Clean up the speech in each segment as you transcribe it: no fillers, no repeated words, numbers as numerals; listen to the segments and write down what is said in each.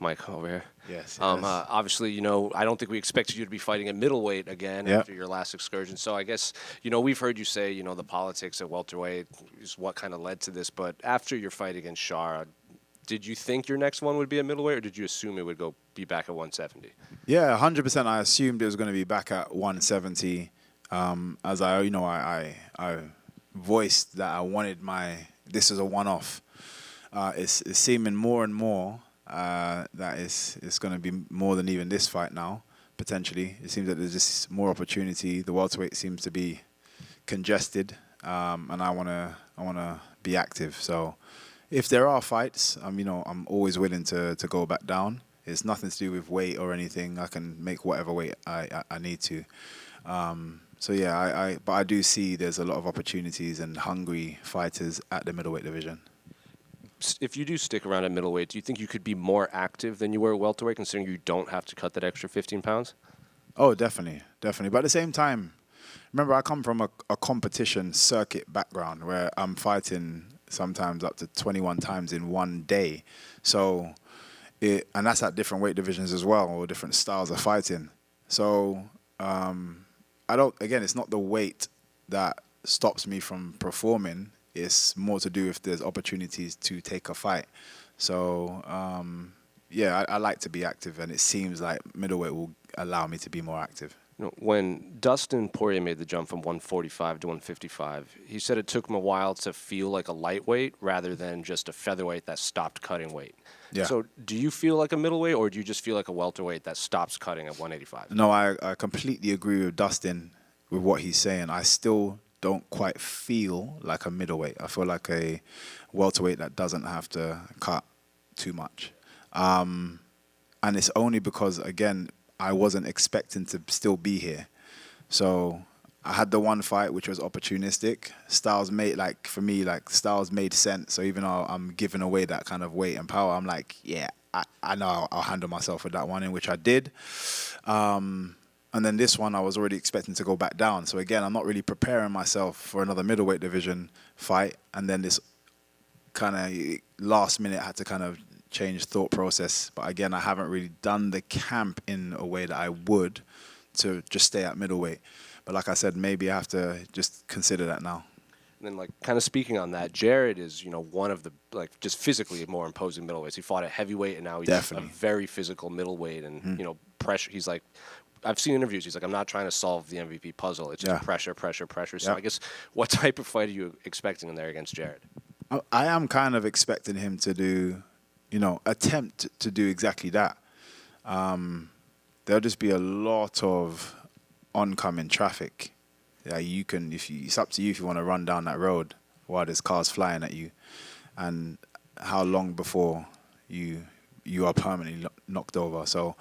Mike over here. Yes. Obviously, you know, I don't think we expected you to be fighting at middleweight again after your last excursion. So I guess, you know, we've heard you say, you know, the politics at welterweight is what kind of led to this. But after your fight against Shara, did you think your next one would be at middleweight, or did you assume it would be back at 170? Yeah, 100%. I assumed it was going to be back at 170. As I voiced that I wanted this is a one-off. It's seeming more and more that it's going to be more than even this fight now, potentially. It seems that there's just more opportunity. The welterweight seems to be congested, and I wanna be active. So if there are fights, I'm always willing to go back down. It's nothing to do with weight or anything. I can make whatever weight I need to. So yeah, but I do see there's a lot of opportunities and hungry fighters at the middleweight division. If you do stick around at middleweight, do you think you could be more active than you were at welterweight, considering you don't have to cut that extra 15 pounds? Oh, definitely. But at the same time, remember, I come from a competition circuit background where I'm fighting sometimes up to 21 times in one day. So, and that's at different weight divisions as well, or different styles of fighting. So, it's not the weight that stops me from performing. It's more to do if there's opportunities to take a fight. So, I like to be active, and it seems like middleweight will allow me to be more active. You know, when Dustin Poirier made the jump from 145 to 155, he said it took him a while to feel like a lightweight rather than just a featherweight that stopped cutting weight. Yeah. So do you feel like a middleweight, or do you just feel like a welterweight that stops cutting at 185? No, I completely agree with Dustin with what he's saying. I still don't quite feel like a middleweight. I feel like a welterweight that doesn't have to cut too much. And it's only because, again, I wasn't expecting to still be here. So I had the one fight, which was opportunistic. Styles made sense. So even though I'm giving away that kind of weight and power, I'm like, yeah, I know I'll handle myself with that one, in which I did. And then this one, I was already expecting to go back down. So again, I'm not really preparing myself for another middleweight division fight. And then this kind of last minute, I had to kind of change thought process. But again, I haven't really done the camp in a way that I would to just stay at middleweight. But like I said, maybe I have to just consider that now. And then, like, kind of speaking on that, Jared is, you know, one of the, like, just physically more imposing middleweights. He fought at heavyweight, and now he's a very physical middleweight. And, you know, pressure. He's like, I've seen interviews. He's like, I'm not trying to solve the MVP puzzle. It's just pressure. So I guess, what type of fight are you expecting in there against Jared? I am kind of expecting him to do, attempt to do exactly that. There'll just be a lot of oncoming traffic. Yeah, it's up to you if you want to run down that road while there's cars flying at you, and how long before you are permanently knocked over. So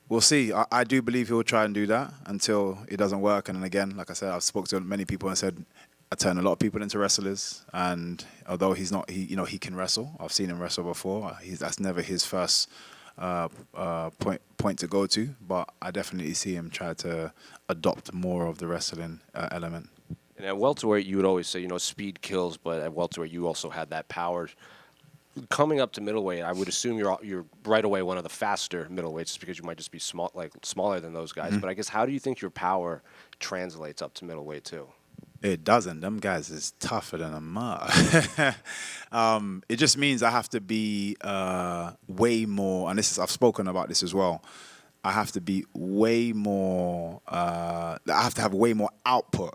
we'll see. I do believe he'll try and do that until it doesn't work. And then again, like I said, I've spoken to many people and said I turn a lot of people into wrestlers. And although he can wrestle. I've seen him wrestle before. That's never his first point to go to. But I definitely see him try to adopt more of the wrestling element. And at welterweight, you would always say, speed kills. But at welterweight, you also had that power. Coming up to middleweight, I would assume you're right away one of the faster middleweights, just because you might just be smaller than those guys. But I guess, how do you think your power translates up to middleweight too? It doesn't. Them guys is tougher than a mud. It just means I have to be way more, and I've spoken about this as well. I have to be way more. I have to have way more output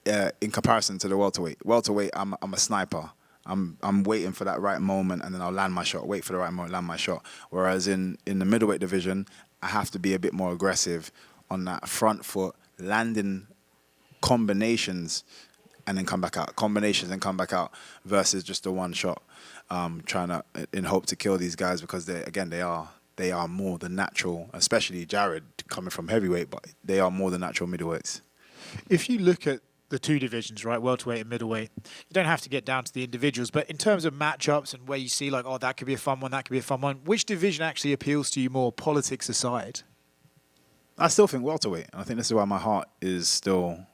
in comparison to the welterweight. Welterweight, I'm a sniper. I'm waiting for that right moment, and then I'll land my shot. Wait for the right moment, land my shot. Whereas in the middleweight division, I have to be a bit more aggressive on that front foot, landing combinations, and then come back out. Combinations and come back out versus just the one shot. Trying to in hope to kill these guys, because they are more the natural, especially Jared coming from heavyweight, but they are more the natural middleweights. If you look at the two divisions, right, welterweight and middleweight, you don't have to get down to the individuals, but in terms of matchups and where you see like, that could be a fun one, that could be a fun one, which division actually appeals to you more, politics aside? I still think welterweight. I think this is why my heart is still,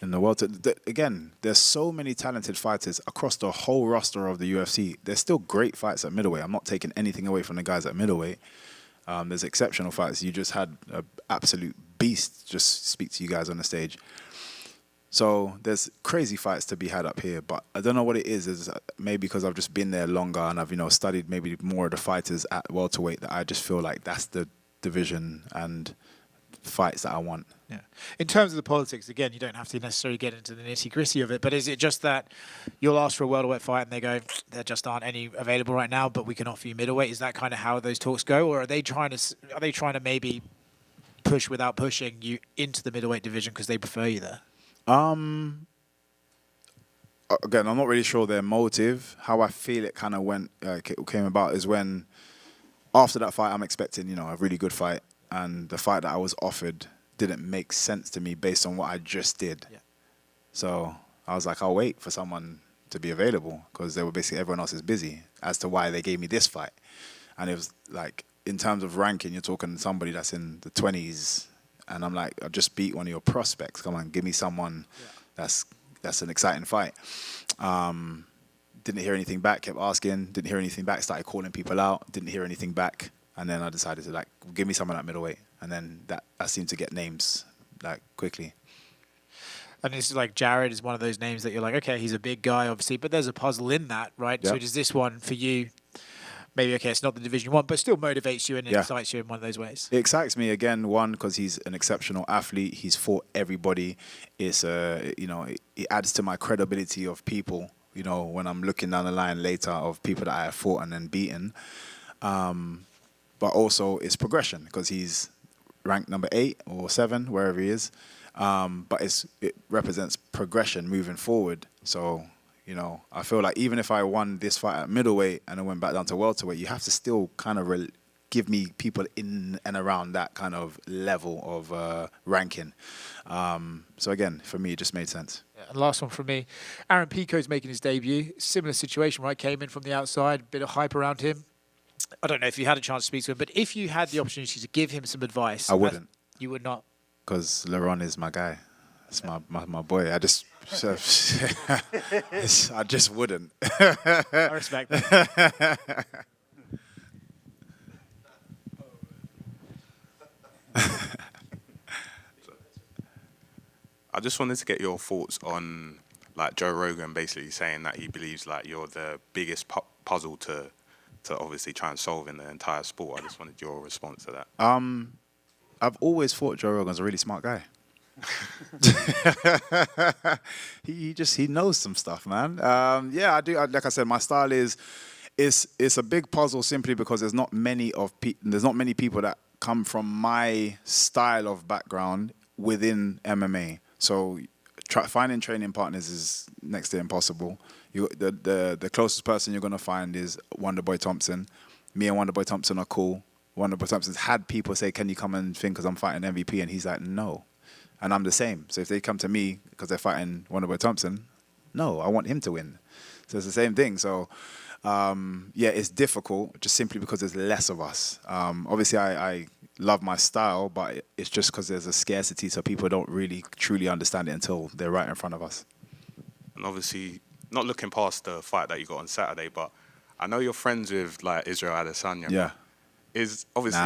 in the world. Again, there's so many talented fighters across the whole roster of the UFC. There's still great fights at middleweight. I'm not taking anything away from the guys at middleweight. There's exceptional fights. You just had an absolute beast just speak to you guys on the stage. So there's crazy fights to be had up here, but I don't know what it is maybe because I've just been there longer and I've, studied maybe more of the fighters at welterweight, that I just feel like that's the division and fights that I want. Yeah. In terms of the politics, again, you don't have to necessarily get into the nitty-gritty of it, but is it just that you'll ask for a welterweight fight and they go, there just aren't any available right now, but we can offer you middleweight? Is that kind of how those talks go, or are they trying to maybe push without pushing you into the middleweight division because they prefer you there? Again, I'm not really sure their motive. How I feel it kind of came about is when, after that fight, I'm expecting, a really good fight, and the fight that I was offered didn't make sense to me based on what I just did. Yeah. So I was like, I'll wait for someone to be available, because they were basically, everyone else is busy, as to why they gave me this fight. And it was like, in terms of ranking, you're talking somebody that's in the 20s. And I'm like, I just beat one of your prospects. Come on, give me someone that's an exciting fight. Didn't hear anything back, kept asking, didn't hear anything back, started calling people out, didn't hear anything back. And then I decided to, give me someone at middleweight. And then I seemed to get names, quickly. And it's like Jared is one of those names that you're like, okay, he's a big guy, obviously, but there's a puzzle in that, right? Yep. So does this one, for you, maybe, okay, it's not the division you want, but still motivates you and excites you in one of those ways? It excites me, again, one, because he's an exceptional athlete. He's fought everybody. It's, it adds to my credibility of people, when I'm looking down the line later of people that I have fought and then beaten. But also it's progression, because he's ranked number 8 or 7, wherever he is. But it represents progression moving forward. So, I feel like even if I won this fight at middleweight and I went back down to welterweight, you have to still kind of give me people in and around that kind of level of ranking. So again, for me, it just made sense. Yeah, and last one from me. Aaron Pico's making his debut. Similar situation, right? Came in from the outside, bit of hype around him. I don't know if you had a chance to speak to him, but if you had the opportunity to give him some advice... I wouldn't. You would not? Because Leron is my guy. It's my boy. I just wouldn't. I respect that. I just wanted to get your thoughts on Joe Rogan basically saying that he believes you're the biggest puzzle to obviously try and solve in the entire sport. I just wanted your response to that. I've always thought Joe Rogan's a really smart guy. he knows some stuff, man. I do. Like I said, my style is it's a big puzzle simply because there's not many people that come from my style of background within MMA. So finding training partners is next to impossible. The closest person you're gonna find is Wonderboy Thompson. Me and Wonderboy Thompson are cool. Wonderboy Thompson's had people say, "Can you come and think?" Because I'm fighting MVP, and he's like, "No." And I'm the same. So if they come to me because they're fighting Wonderboy Thompson, no, I want him to win. So it's the same thing. So, it's difficult just simply because there's less of us. Obviously, I love my style, but it's just because there's a scarcity, so people don't really truly understand it until they're right in front of us. And obviously, not looking past the fight that you got on Saturday, but I know you're friends with Israel Adesanya. Yeah. Is obviously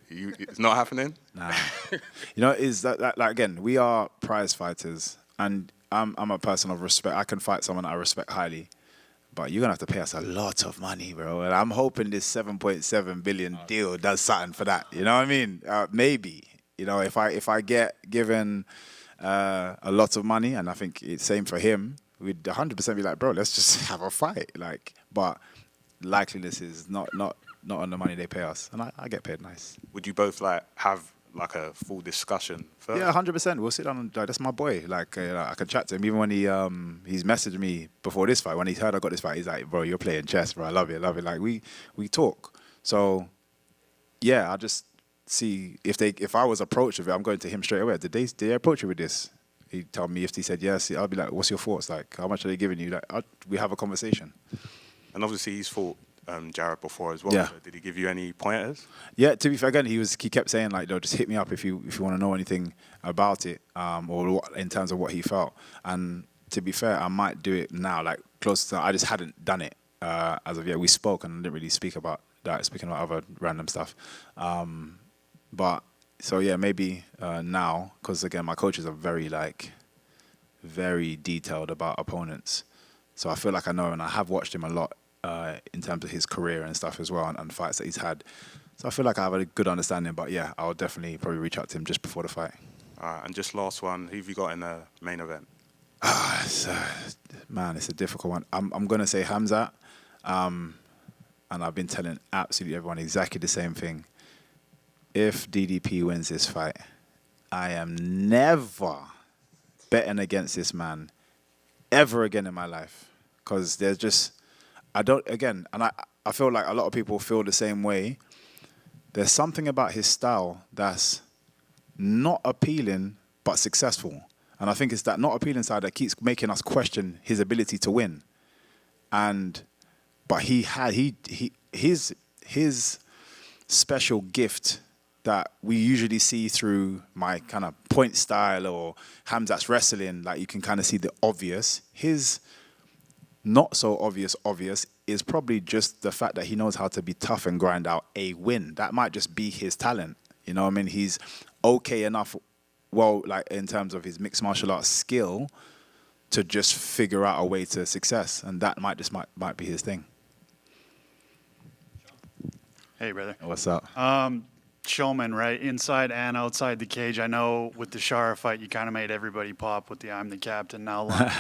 it's not happening. Nah, is that again? We are prize fighters, and I'm a person of respect. I can fight someone that I respect highly, but you're gonna have to pay us a lot of money, bro. And I'm hoping this 7.7 billion deal does something for that. You know what I mean? Maybe. If I get given a lot of money, and I think it's same for him, we'd 100% be like, bro, let's just have a fight. But likeliness is not on the money they pay us, and I get paid nice. Would you both have a full discussion first? Yeah, 100%. We'll sit down and that's my boy. I can chat to him. Even when he's messaged me before this fight, when he heard I got this fight, he's like, "Bro, you're playing chess, bro. I love it. We talk. So yeah, I'll just see if I was approached with it, I'm going to him straight away. Did they approach you with this? He told me if he said yes, I'll be like, "What's your thoughts? How much are they giving you?" We have a conversation. And obviously he's fought Jared before as well. Yeah. So did he give you any pointers? Yeah, to be fair, again, he kept saying like, just hit me up if you want to know anything about it, or what, in terms of what he felt. And to be fair, I might do it now, like close to. I just hadn't done it as of yet. We spoke and didn't really speak about that, speaking about other random stuff. But so yeah, maybe now, because again, my coaches are very detailed about opponents. So I feel like I know, and I have watched him a lot in terms of his career and stuff as well, and fights that he's had. So I feel like I have a good understanding. But yeah, I'll definitely probably reach out to him just before the fight. All right, and just last one, who have you got in the main event? Man, it's a difficult one. I'm gonna say Hamzat, and I've been telling absolutely everyone exactly the same thing. If DDP wins this fight, I am never betting against this man ever again in my life, because there's just I feel like a lot of people feel the same way. There's something about his style that's not appealing but successful. And I think it's that not appealing side that keeps making us question his ability to win. But his special gift that we usually see through my kind of point style or Hamzat's wrestling, like you can kind of see the obvious. His not so obvious is probably just the fact that he knows how to be tough and grind out a win. That might just be his talent. You know what I mean? He's okay enough, well, like in terms of his mixed martial arts skill, to just figure out a way to success. And that might be his thing. Hey, brother. What's up? Showman, right? Inside and outside the cage. I know with the Shara fight, you kind of made everybody pop with the I'm the captain now line.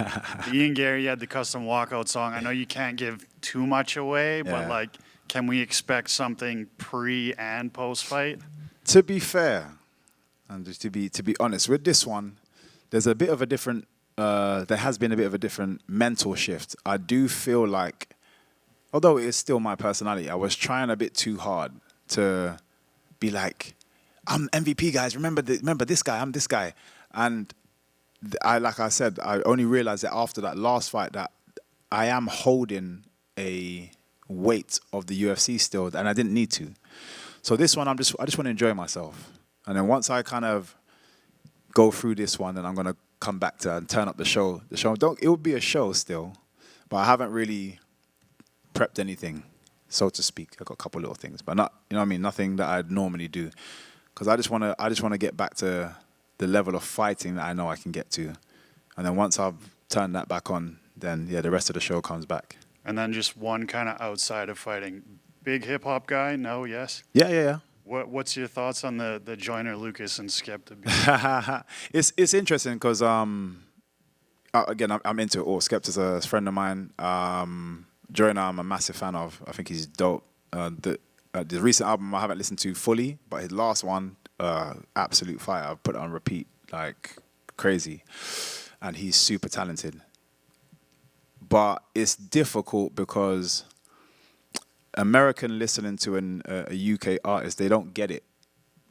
The Ian Gary had the custom walkout song. I know you can't give too much away, but like, can we expect something pre and post fight? To be fair, and just to be honest, with this one, there's a bit of a different, there has been a bit of a different mental shift. I do feel like, although it is still my personality, I was trying a bit too hard to be like, I'm MVP, guys. Remember this guy. I'm this guy. And like I said, I only realized that after that last fight that I am holding a weight of the UFC still, and I didn't need to. So this one, I just want to enjoy myself. And then once I kind of go through this one, then I'm gonna come back to and turn up the show. It would be a show still, but I haven't really prepped anything, so to speak. I got a couple little things, but not, you know what I mean, nothing that I'd normally do, because I just want to get back to the level of fighting that I know I can get to, and then once I've turned that back on, then yeah, the rest of the show comes back. And then just one kind of outside of fighting, big hip hop guy. No, yes. Yeah. What's your thoughts on the Joyner Lucas and Skepta? It's interesting because again, I'm into it all. Skepta's a friend of mine. Joyner, I'm a massive fan of. I think he's dope. The recent album I haven't listened to fully, but his last one, absolute fire. I've put it on repeat like crazy, and he's super talented. But it's difficult because American listening to a UK artist, they don't get it,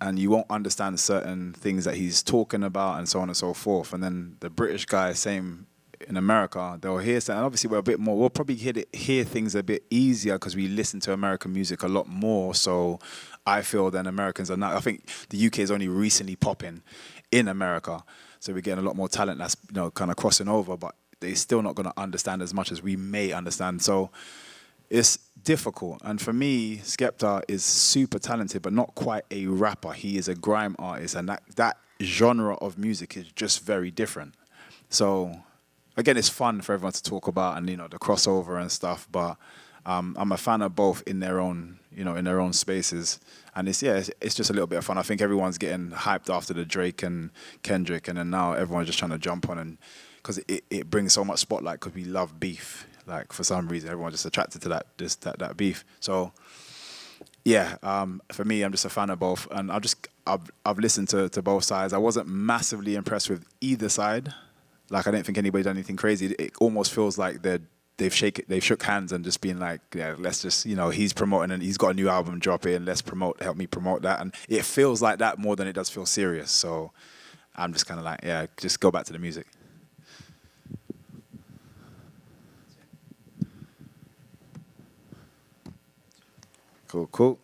and you won't understand certain things that he's talking about, and so on and so forth. And then the British guy, same in America, they'll hear something. And obviously, we're a bit more. We'll probably hear things a bit easier because we listen to American music a lot more. So I feel than Americans are now. I think the UK is only recently popping in America, so we're getting a lot more talent that's kind of crossing over, but they're still not going to understand as much as we may understand. So it's difficult. And for me, Skepta is super talented, but not quite a rapper. He is a grime artist, and that genre of music is just very different. So again, it's fun for everyone to talk about, and the crossover and stuff. But I'm a fan of both in their own spaces, and it's just a little bit of fun. I think everyone's getting hyped after the Drake and Kendrick, and then now everyone's just trying to jump on, and because it brings so much spotlight because we love beef. Like for some reason, everyone's just attracted to that beef. So yeah, for me, I'm just a fan of both, and I've listened to both sides. I wasn't massively impressed with either side. Like I didn't think anybody done anything crazy. It almost feels like they've shook hands and just been like, yeah, let's just he's promoting and he's got a new album dropping. Let's help me promote that, and it feels like that more than it does feel serious. So I'm just kind of like, yeah, just go back to the music. Cool.